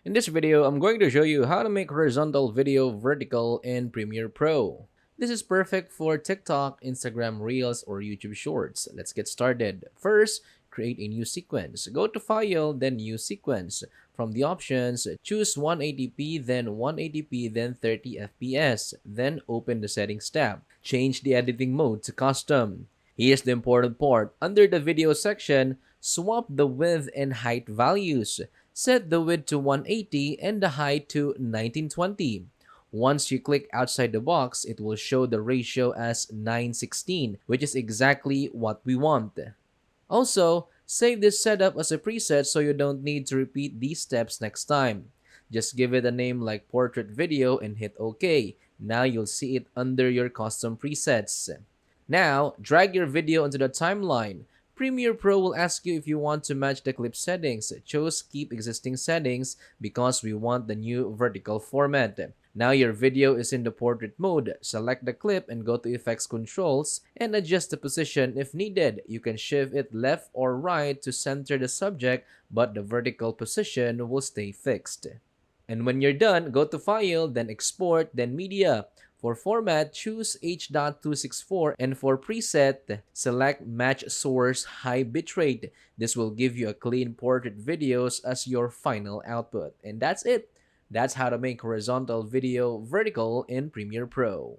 In this video, I'm going to show you how to make horizontal video vertical in Premiere Pro. This is perfect for TikTok, Instagram Reels, or YouTube Shorts. Let's get started. First, create a new sequence. Go to File, then New Sequence. From the options, choose 180p, then 180p, then 30 fps. Then open the Settings tab. Change the editing mode to Custom. Here's the important part. Under the video section, swap the width and height values. Set the width to 180 and the height to 1920. Once you click outside the box, it will show the ratio as 9:16, which is exactly what we want. Also, save this setup as a preset so you don't need to repeat these steps next time. Just give it a name like Portrait Video and hit OK. Now you'll see it under your custom presets. Now, drag your video into the timeline. Premiere Pro will ask you if you want to match the clip settings. Choose Keep Existing Settings because we want the new vertical format. Now your video is in the portrait mode. Select the clip and go to Effects Controls and adjust the position if needed. You can shift it left or right to center the subject, but the vertical position will stay fixed. And when you're done, go to File, then Export, then Media. For format, choose H.264 and for preset, select Match Source High Bitrate. This will give you a clean portrait videos as your final output. And that's it. That's how to make horizontal video vertical in Premiere Pro.